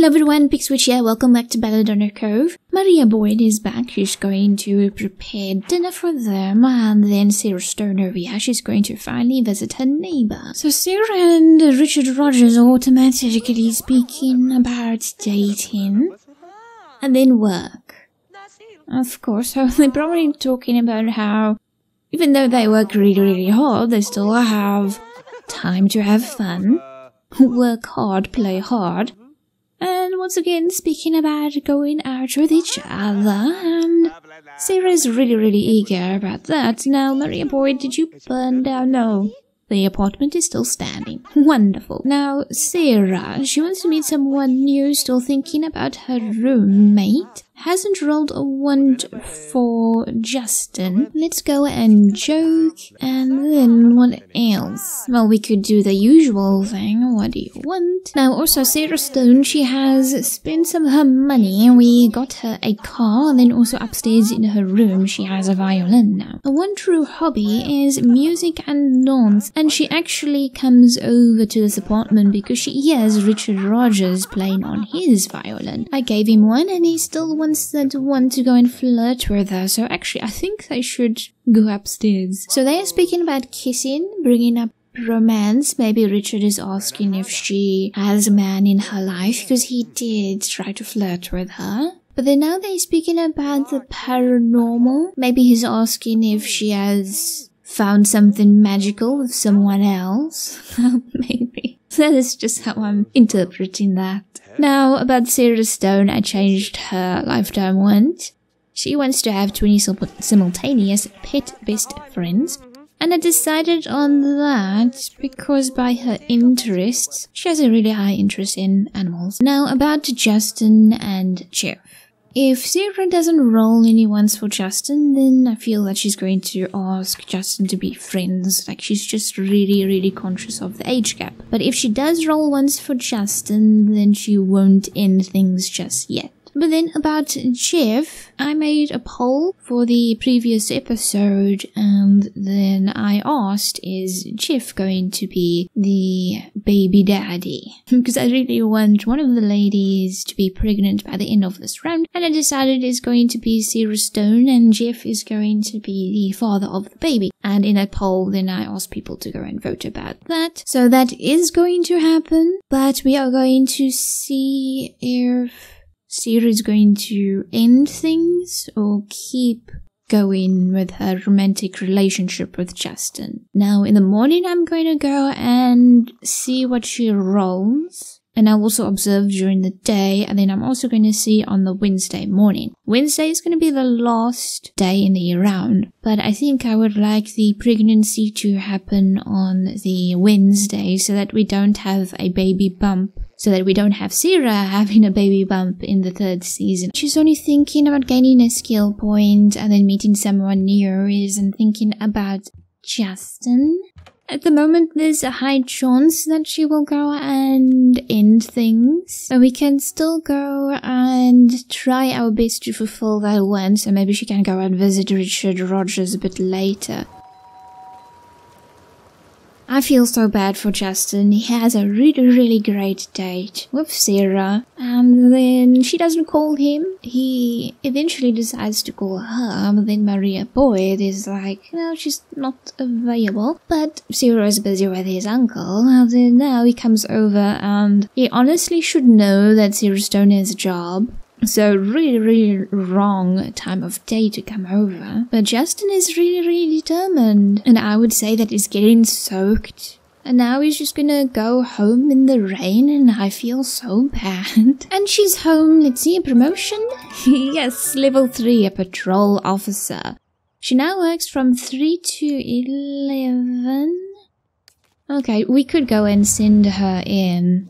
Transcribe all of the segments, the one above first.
Hello everyone, pixelwitch here, welcome back to Belladonna Cove. Maria Boyd is back, she's going to prepare dinner for them, and then Sarah Stone over here, she's going to finally visit her neighbor. So Sarah and Richard Rogers are automatically speaking about dating, and then work. Of course, so they're probably talking about how, even though they work really hard, they still have time to have fun, work hard, play hard. And once again, speaking about going out with each other, and Sarah is really eager about that. Now, Maria Boyd, did you burn down? No, the apartment is still standing. Wonderful. Now, Sarah, she wants to meet someone new, still thinking about her roommate. Hasn't rolled a wand for Justin. Let's go and joke, and then what else? Well, we could do the usual thing. What do you want? Now, also, Sarah Stone, she has spent some of her money, and we got her a car, and then also upstairs in her room, she has a violin now. Her one true hobby is music and dance, and she actually comes over to this apartment because she hears Richard Rogers playing on his violin. I gave him one, and he still wants that one to go and flirt with her, so actually I think they should go upstairs. So they are speaking about kissing, bringing up romance. Maybe Richard is asking if she has a man in her life, because he did try to flirt with her. But then now they're speaking about the paranormal. Maybe he's asking if she has found something magical with someone else. Maybe. That is just how I'm interpreting that. Now, about Sarah Stone, I changed her lifetime want. She wants to have 20 simultaneous pet best friends. And I decided on that because by her interests, she has a really high interest in animals. Now, about Justin and Jeff. If Sarah doesn't roll any ones for Justin, then I feel that she's going to ask Justin to be friends. Like, she's just really conscious of the age gap. But if she does roll ones for Justin, then she won't end things just yet. But then about Jeff, I made a poll for the previous episode, and then I asked, is Jeff going to be the baby daddy? Because I really want one of the ladies to be pregnant by the end of this round, and I decided it's going to be Sarah Stone, and Jeff is going to be the father of the baby. And in that poll, then I asked people to go and vote about that. So that is going to happen, but we are going to see if Sarah is going to end things or keep going with her romantic relationship with Justin. Now, in the morning, I'm going to go and see what she rolls. And I'll also observe during the day, and then I'm also going to see on the Wednesday morning. Wednesday is going to be the last day in the year round, but I think I would like the pregnancy to happen on the Wednesday so that we don't have a baby bump. So that we don't have Sarah having a baby bump in the third season. She's only thinking about gaining a skill point and then meeting someone new, isn't thinking about Justin. At the moment, there's a high chance that she will go and end things. But we can still go and try our best to fulfill that one. So maybe she can go and visit Richard Rogers a bit later. I feel so bad for Justin. He has a really great date with Sarah, and then she doesn't call him. He eventually decides to call her, but then Maria Boyd is like, no, she's not available. But Sarah is busy with his uncle, and then now he comes over, and he honestly should know that Sarah Stone has a job. So really wrong time of day to come over. But Justin is really determined. And I would say that he's getting soaked. And now he's just gonna go home in the rain, and I feel so bad. And she's home. Let's see, a promotion? Yes, level 3, a patrol officer. She now works from 3 to 11. Okay, we could go and send her in.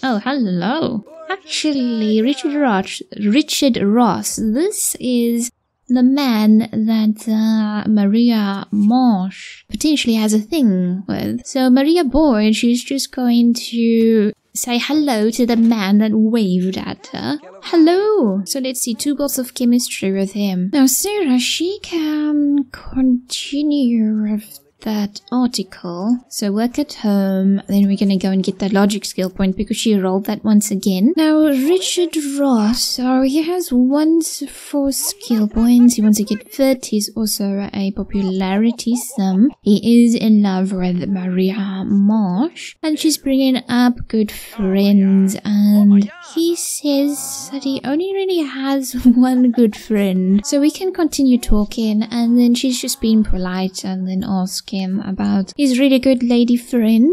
Oh, hello. Actually, Richard Ross, this is the man that Maria Marsh potentially has a thing with. So Maria Boyd, she's just going to say hello to the man that waved at her. Hello! So let's see, 2 goals of chemistry with him. Now Sarah, she can continue with that article. So work at home, then we're gonna go and get that logic skill point because she rolled that once again. Now Richard Ross, so he has 1 for skill points. He wants to get fit. He's also a popularity sum. He is in love with Maria Marsh, and she's bringing up good friends, and he says that he only really has 1 good friend. So we can continue talking, and then she's just being polite and then ask him about his really good lady friend.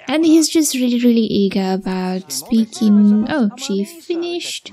And he's just really eager about speaking. Oh, she finished.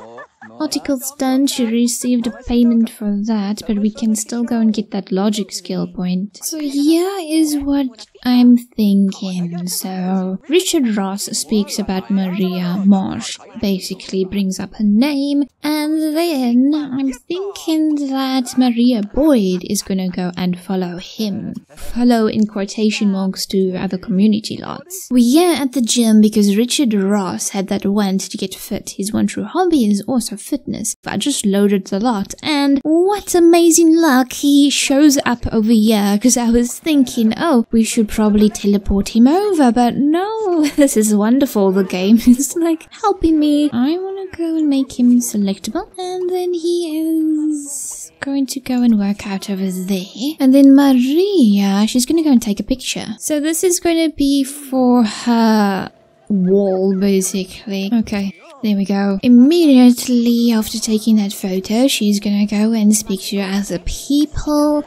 Article's done. She received a payment for that, but we can still go and get that logic skill point. So here is what I'm thinking. So Richard Ross speaks about Maria Marsh, basically brings up her name, and then I'm thinking that Maria Boyd is gonna go and follow him. Follow in quotation marks to other community lots. We're at the gym because Richard Ross had that want to get fit. His one true hobby is also fitness. I just loaded the lot, and what amazing luck, he shows up over here, because I was thinking, oh, we should probably teleport him over, but no, this is wonderful. The game is like helping me. I want to go and make him selectable, and then he is going to go and work out over there. And then Maria, she's going to go and take a picture. So this is going to be for her wall, basically. Okay. There we go. Immediately after taking that photo, she's gonna go and speak to other people.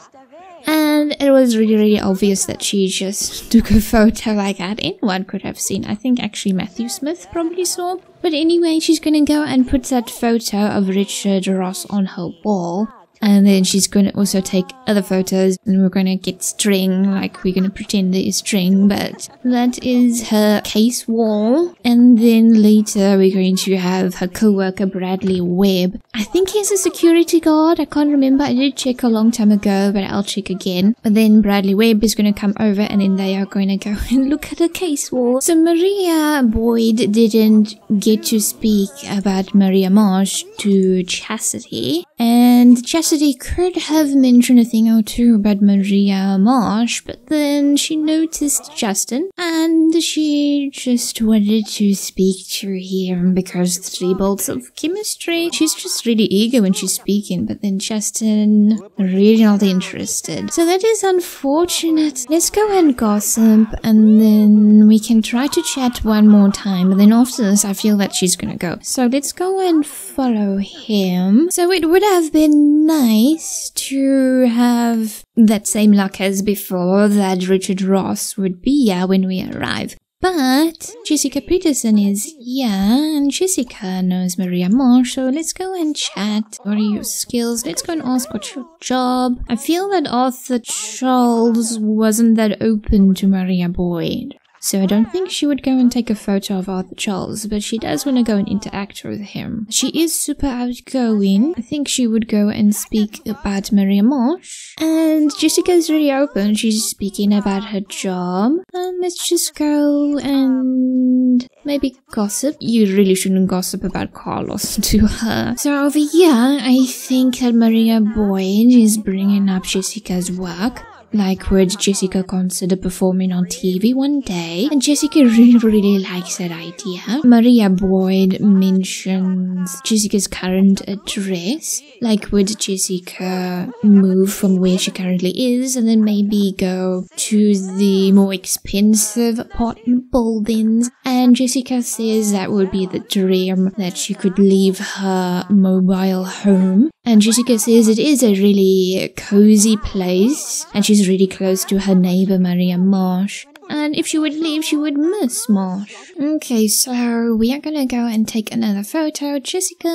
And it was really obvious that she just took a photo like that. Anyone could have seen. I think actually Matthew Smith probably saw. But anyway, she's gonna go and put that photo of Richard Ross on her wall. And then she's going to also take other photos, and we're going to get string, like we're going to pretend there is string, but that is her case wall. And then later we're going to have her co-worker Bradley Webb. I think he's a security guard, I can't remember, I did check a long time ago, but I'll check again. But then Bradley Webb is going to come over, and then they are going to go and look at her case wall. So Maria Boyd didn't get to speak about Maria Marsh to Chastity, and Chastity could have mentioned a thing or two about Maria Marsh, but then she noticed Justin, and she just wanted to speak to him because 3 bolts of chemistry. She's just really eager when she's speaking, but then Justin really not interested. So that is unfortunate. Let's go and gossip, and then we can try to chat one more time, but then after this I feel that she's gonna go. So let's go and follow him. So it would have been nice to have that same luck as before, that Richard Ross would be here when we arrive. But Jessica Peterson is here, and Jessica knows Maria Marsh, so let's go and chat. What are your skills? Let's go and ask what's your job. I feel that Arthur Charles wasn't that open to Maria Boyd, so I don't think she would go and take a photo of Arthur Charles, but she does want to go and interact with him. She is super outgoing. I think she would go and speak about Maria Marsh. And Jessica's really open. She's speaking about her job. Let's just go and maybe gossip. You really shouldn't gossip about Carlos to her. So over here, I think that Maria Boyd is bringing up Jessica's work. Like, would Jessica consider performing on TV one day? And Jessica really likes that idea. Maria Boyd mentions Jessica's current address. Like, would Jessica move from where she currently is and then maybe go to the more expensive apartment buildings? And Jessica says that would be the dream, that she could leave her mobile home. And Jessica says it is a really cozy place, and she's really close to her neighbor Maria Marsh. And if she would leave, she would miss Marsh. Okay, so we are gonna go and take another photo. Jessica,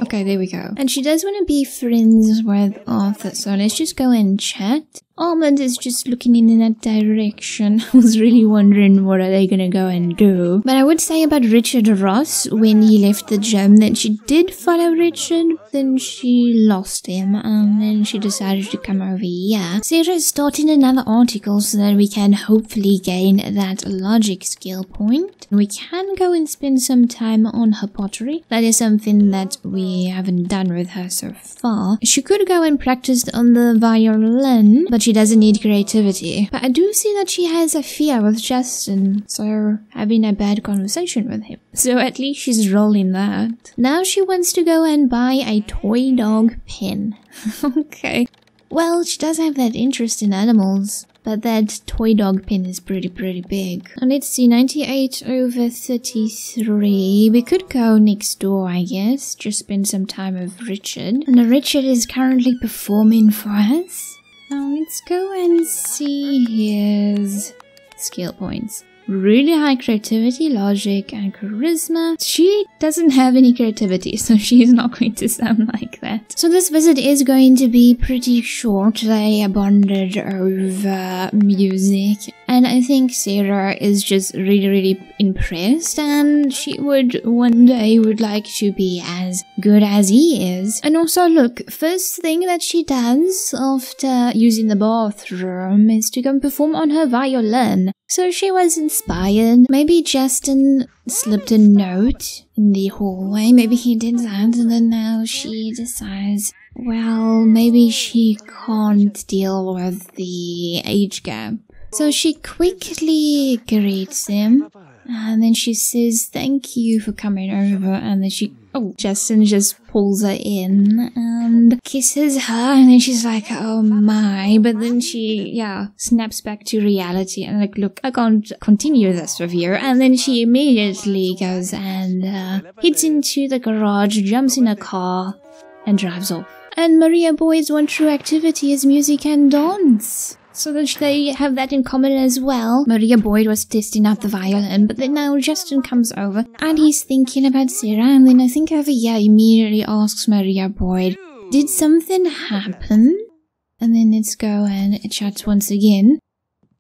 okay, there we go. And she does want to be friends with Arthur, so let's just go and chat. Armand is just looking in that direction. I was really wondering what are they gonna go and do. But I would say about Richard Ross, when he left the gym, that she did follow Richard, then she lost him, and then she decided to come over here. Sarah's starting another article so that we can hopefully gain that logic skill point. We can go and spend some time on her pottery. That is something that we haven't done with her so far. She could go and practice on the violin, but and she doesn't need creativity. But I do see that she has a fear with Justin, so having a bad conversation with him. So at least she's rolling that. Now she wants to go and buy a toy dog pen. Okay. Well, she does have that interest in animals, but that toy dog pen is pretty big. And let's see, 98 over 33. We could go next door, I guess. Just spend some time with Richard. And Richard is currently performing for us. Now let's go and see his skill points. Really high creativity, logic, and charisma. She doesn't have any creativity, so she's not going to sound like that. So this visit is going to be pretty short. They bonded over music, and I think Sarah is just really impressed, and she would one day would like to be as good as he is. And also, look, first thing that she does after using the bathroom is to go and perform on her violin. So she was inspired. Maybe Justin slipped a note in the hallway. Maybe he did that, and then now she decides, well, maybe she can't deal with the age gap. So she quickly greets him, and then she says, thank you for coming over, and then Justin just pulls her in and kisses her, and then she's like, oh my, but then she, snaps back to reality and like, look, I can't continue this with you, and then she immediately goes and heads into the garage, jumps in a car, and drives off. And Maria Boyd's one true activity is music and dance. So that they have that in common as well. Maria Boyd was testing out the violin, but then now Justin comes over and he's thinking about Sarah, and then I think over here immediately asks Maria Boyd, did something happen? And then let's go and chat once again.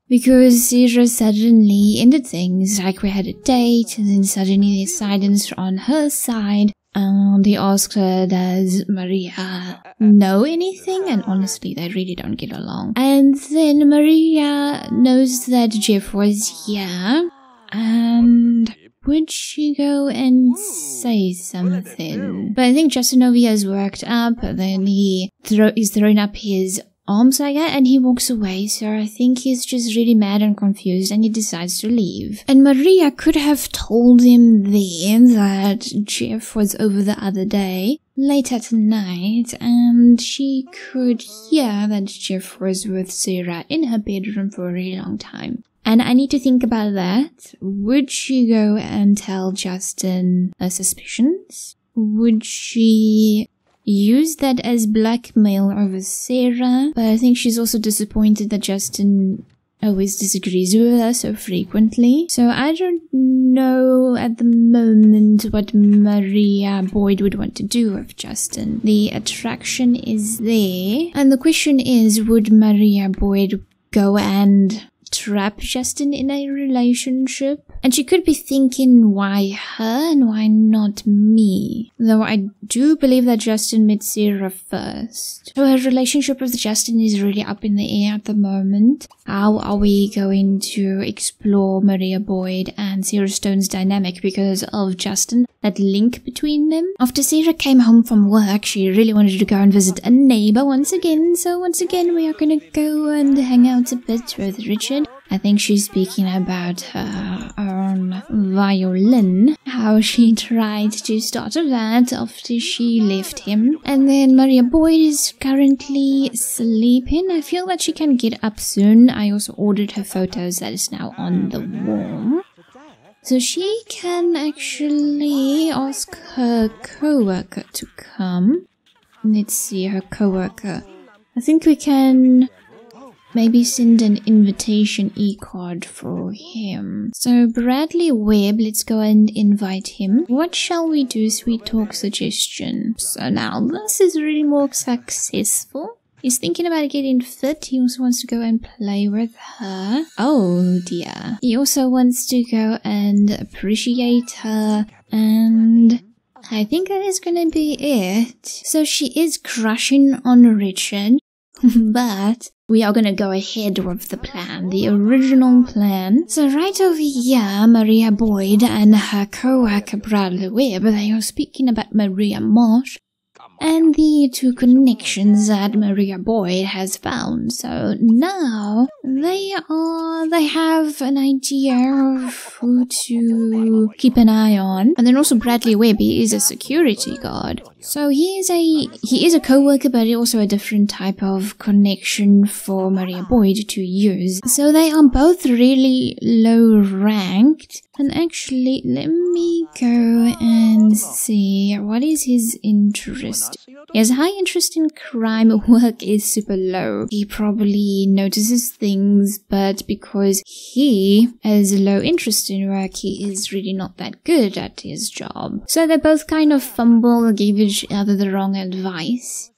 Because Sarah suddenly ended things, like we had a date, and then suddenly there's silence on her side. And he asks her, does Maria know anything? And honestly, they really don't get along. And then Maria knows that Jeff was here. And would she go and say something? But I think Justin over here is worked up. And then he's thrown up his arms like that, and he walks away. So I think he's just really mad and confused, and he decides to leave. And Maria could have told him then that Jeff was over the other day, late at night, and she could hear that Jeff was with Sarah in her bedroom for a really long time. And I need to think about that. Would she go and tell Justin her suspicions? Would she use that as blackmail over Sarah? But I think she's also disappointed that Justin always disagrees with her so frequently. So I don't know at the moment what Maria Boyd would want to do with Justin. The attraction is there, and the question is, would Maria Boyd go and trap Justin in a relationship? And she could be thinking, why her and why not me? Though I do believe that Justin met Sarah first. So her relationship with Justin is really up in the air at the moment. How are we going to explore Maria Boyd and Sarah Stone's dynamic because of Justin? That link between them? After Sarah came home from work, she really wanted to go and visit a neighbor once again. So once again, we are gonna go and hang out a bit with Richard. I think she's speaking about her own violin, how she tried to start that after she left him. And then Maria Boyd is currently sleeping. I feel that she can get up soon. I also ordered her photos that is now on the wall. So she can actually ask her co-worker to come. Let's see, her co-worker. I think we can maybe send an invitation e-card for him. So Bradley Webb, let's go and invite him. What shall we do? Sweet talk suggestion. So now this is really more successful. He's thinking about getting fit. He also wants to go and play with her. Oh dear. He also wants to go and appreciate her, and I think that is gonna be it. So she is crushing on Richard, but we are gonna go ahead with the plan, the original plan. So right over here, Maria Boyd and her co-worker Bradley Webb, they are speaking about Maria Marsh. and the two connections that Maria Boyd has found. So now they have an idea of who to keep an eye on. And then also Bradley Webby is a security guard. So he is a co-worker, but also a different type of connection for Maria Boyd to use. So they are both really low ranked. And actually, let me go and see, what is his interest? He has high interest in crime, work is super low. He probably notices things, but because he has low interest in work, he is really not that good at his job. So they both kind of fumble, give each other the wrong advice.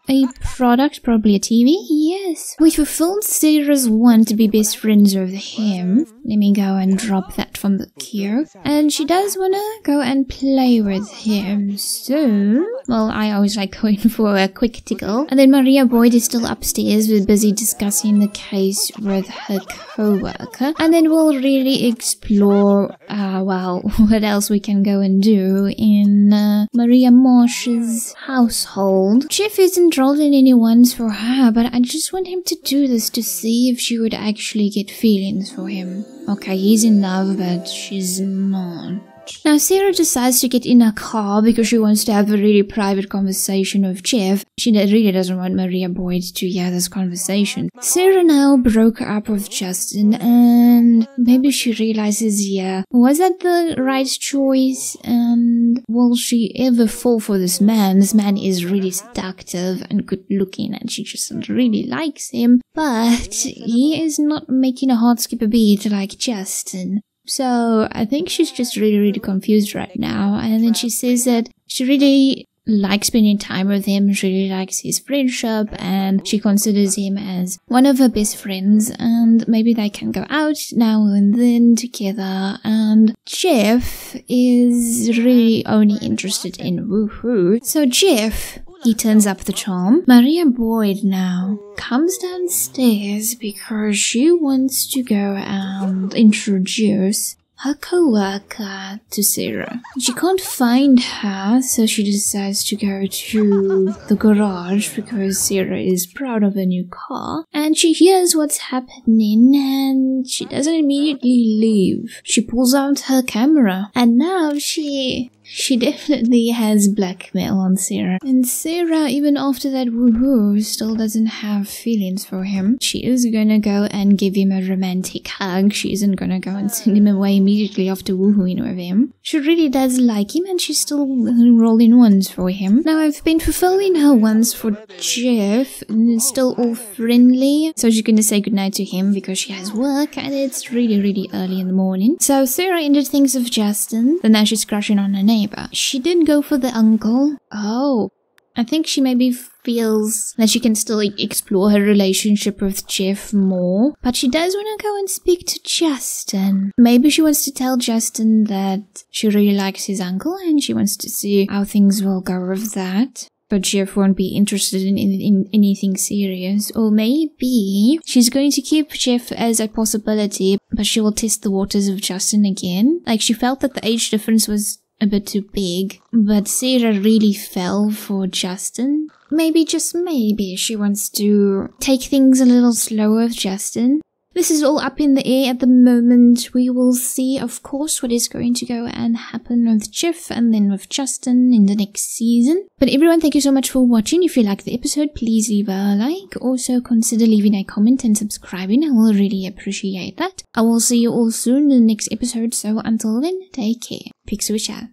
A product, probably a TV? Yes. We fulfilled Sarah's want to be best friends with him. Let me go and drop that from the queue. And she does want to go and play with him. So, well, I always like going for a quick tickle. And then Maria Boyd is still upstairs. We're busy discussing the case with her co-worker. And then we'll really explore, well, what else we can go and do in Maria Marsh's household. Jeff isn't rolling any ones for her, but I just want him to do this to see if she would actually get feelings for him. Okay, he's in love, but she's not. Now Sarah decides to get in a car because she wants to have a really private conversation with Jeff. She really doesn't want Maria Boyd to hear this conversation. Sarah now broke up with Justin, and maybe she realizes, yeah, was that the right choice? And will she ever fall for this man? This man is really seductive and good looking, and she just really likes him, but he is not making a heart skip a beat like Justin. So I think she's just really confused right now. And then she says that she really likes spending time with him, she really likes his friendship, and she considers him as one of her best friends, and maybe they can go out now and then together. And Jeff is really only interested in woohoo. So Jeff, he turns up the charm. Maria Boyd now comes downstairs because she wants to go and introduce her co-worker to Sarah. She can't find her, so she decides to go to the garage because Sarah is proud of her new car. And she hears what's happening and she doesn't immediately leave. She pulls out her camera and now she definitely has blackmail on Sarah. And Sarah, even after that woohoo, still doesn't have feelings for him. She is gonna go and give him a romantic hug. She isn't gonna go and send him away immediately after woohooing with him. She really does like him and she's still rolling ones for him. Now I've been fulfilling her ones for Jeff and it's still all friendly. So she's gonna say goodnight to him because she has work and it's really early in the morning. So Sarah ended things with Justin, but now she's crushing on her neighbor. She didn't go for the uncle. Oh, I think she maybe feels that she can still explore her relationship with Jeff more, but she does want to go and speak to Justin. Maybe she wants to tell Justin that she really likes his uncle and she wants to see how things will go with that. But Jeff won't be interested in anything serious. Or maybe she's going to keep Jeff as a possibility, but she will test the waters of Justin again. Like, she felt that the age difference was a bit too big, but Sarah really fell for Justin. Maybe, just maybe, she wants to take things a little slower with Justin. This is all up in the air at the moment. We will see, of course, what is going to go and happen with Jeff and then with Justin in the next season. But everyone, thank you so much for watching. If you liked the episode, please leave a like. Also, consider leaving a comment and subscribing. I will really appreciate that. I will see you all soon in the next episode. So until then, take care. Pixelwitch out.